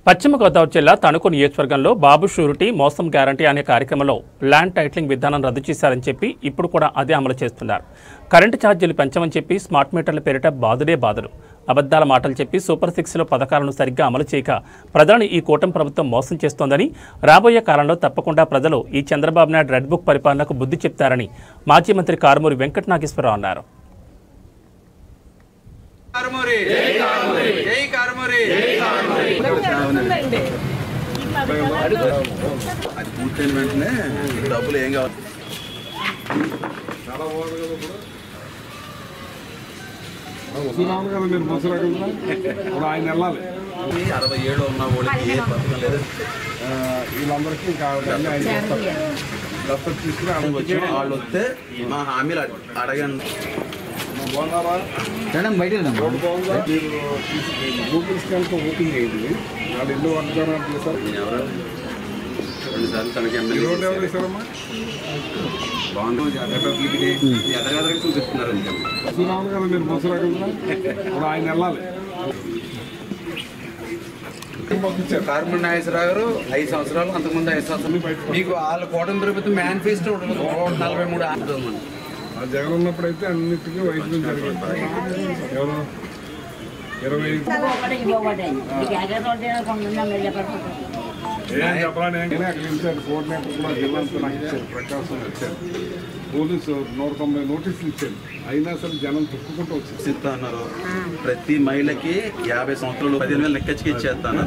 పశ్చిమ గోదావరి జిల్లా తణుకు నియోజకవర్గంలో బాబు షూరిటీ మోసం గ్యారంటీ అనే కార్యక్రమంలో ల్యాండ్ టైటిలింగ్ విధానం రద్దు చేశారని చెప్పి ఇప్పుడు కూడా అదే అమలు చేస్తున్నారు. కరెంటు ఛార్జీలు పెంచమని చెప్పి స్మార్ట్ మీటర్ల పేరిట బాదుడే బాదులు, అబద్ధాల మాటలు చెప్పి సూపర్ 6లో పథకాలను సరిగ్గా అమలు చేయక ప్రజలను ఈ కూటమి ప్రభుత్వం మోసం చేస్తోందని, రాబోయే కాలంలో తప్పకుండా ప్రజలు ఈ చంద్రబాబు నాయుడు రెడ్ బుక్ పరిపాలనకు బుద్ధి చెప్తారని మాజీ మంత్రి కారుమూరి వెంకట నాగేశ్వరరావు అన్నారు. అది పూర్తయిన వెంటనే డబ్బులు ఏం కావాలి మీరు ముసరాకుండా ఆయన వెళ్ళాలి. 67 ఉన్న వాళ్ళకి ఏ పథకం లేదు. వీళ్ళందరికీ ఇంకా దత్తత తీసుకుని వాళ్ళు వస్తే మా హామీలు అడగండి. గూగుల్ స్కాన్ తో ఓపెన్ చేయండి. వాళ్ళు ఎన్నో వాగ్దానాలు చేశారు. రెండుసార్లు తనకి రోడ్డు ఎవరు వేశారమ్మా? చూపిస్తున్నారు. చూడాలి కదా మీరు ముసరాకుండా ఆయన వెళ్ళాలి. కారుమూరి నాగేశ్వరరావు గారు 5 సంవత్సరాలు, అంతకుముందు 5 సంవత్సరాలు మీకు వాళ్ళ కూటమి ప్రభుత్వం మేనిఫెస్టో 43 జగన్ ఉన్నప్పుడైతే అన్నిటికీ వైద్యం జరిగింది. ఎవరు 25 చెప్పాలని అక్కడ ఇచ్చారు. కోఆర్డినేటర్ కూడా జిల్లాతో నాకు ఇచ్చారు, ప్రకాశం ఇచ్చారు. పోలీసు 190 నోటీసులు ఇచ్చారు. అయినా సరే జనం తొక్కుకుంటూ వచ్చి అన్నారు. ప్రతి మహిళకి 50 సంవత్సరాలు 15,000 లెక్కచ్చి ఇచ్చేస్తాను.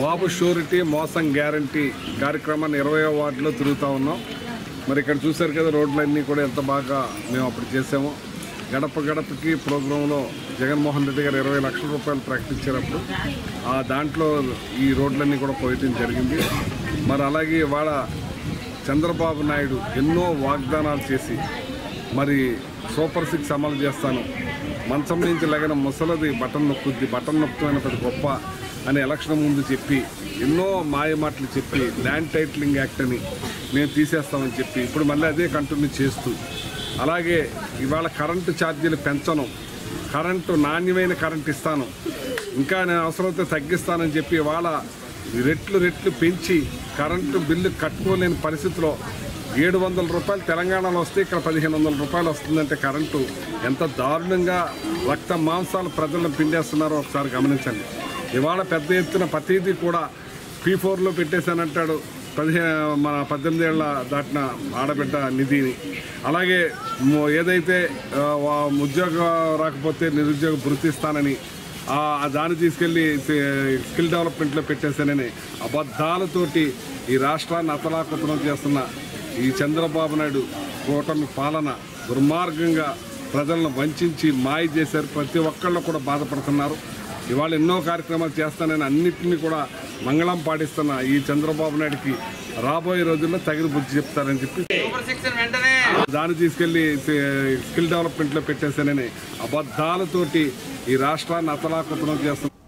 బాబు షూరిటీ మోసం గ్యారంటీ కార్యక్రమాన్ని 20వ వార్డులో తిరుగుతూ ఉన్నాం. మరి ఇక్కడ చూశారు కదా రోడ్లన్నీ కూడా ఎంత బాగా మేము అప్పుడు చేసామో. గడప గడపకి ప్రోగ్రాంలో జగన్మోహన్ రెడ్డి గారు 20 లక్షల రూపాయలు ప్రకటించేటప్పుడు దాంట్లో ఈ రోడ్లన్నీ కూడా పోయటం జరిగింది. మరి అలాగే ఇవాళ చంద్రబాబు నాయుడు ఎన్నో వాగ్దానాలు చేసి మరి సూపర్ 6 అమలు చేస్తాను, మంచం నుంచి లగిన ముసలది బటన్ నొక్కుద్ది, బటన్ నొక్కుతున్న పెద్ద గొప్ప అని ఎలక్షన్ ముందు చెప్పి ఎన్నో మాయమాటలు చెప్పి ల్యాండ్ టైటిలింగ్ యాక్ట్ అని మేము తీసేస్తామని చెప్పి ఇప్పుడు మళ్ళీ అదే కంటిన్యూ చేస్తూ, అలాగే ఇవాళ కరెంటు ఛార్జీలు పెంచను, కరెంటు నాణ్యమైన కరెంటు ఇస్తాను, ఇంకా నేను అవసరమైతే తగ్గిస్తానని చెప్పి ఇవాళ రెట్లు పెంచి కరెంటు బిల్లు కట్టుకోలేని పరిస్థితిలో 700 రూపాయలు తెలంగాణలో వస్తే ఇక్కడ 1500 రూపాయలు వస్తుందంటే కరెంటు ఎంత దారుణంగా రక్త మాంసాలు ప్రజలను పిండేస్తున్నారో ఒకసారి గమనించండి. ఇవాళ పెద్ద ఎత్తున ప్రతిదీ కూడా P4లో పెట్టేశానంటాడు మన 18 ఏళ్ళ దాటిన ఆడబిడ్డ నిధిని. అలాగే ఏదైతే ఉద్యోగం రాకపోతే నిరుద్యోగ భృతిస్తానని దాన్ని తీసుకెళ్ళి స్కిల్ డెవలప్మెంట్లో పెట్టేశానని అబద్ధాలతోటి ఈ రాష్ట్రాన్ని అతలాకుతలం చేస్తున్న ఈ చంద్రబాబు నాయుడు కూటమి పాలన దుర్మార్గంగా ప్రజలను వంచి మాయ చేశారు. ప్రతి ఒక్కళ్ళు కూడా బాధపడుతున్నారు. ఇవాళ ఎన్నో కార్యక్రమాలు చేస్తానని అన్నింటినీ కూడా మంగళం పాటిస్తున్న ఈ చంద్రబాబు నాయుడికి రాబోయే రోజుల్లో తగిన బుద్ధి చెప్తారని చెప్పి దాన్ని తీసుకెళ్ళి స్కిల్ డెవలప్మెంట్లో పెట్టేశానని అబద్ధాలతోటి ఈ రాష్ట్రాన్ని అతలాకుతలం చేస్తున్నారు.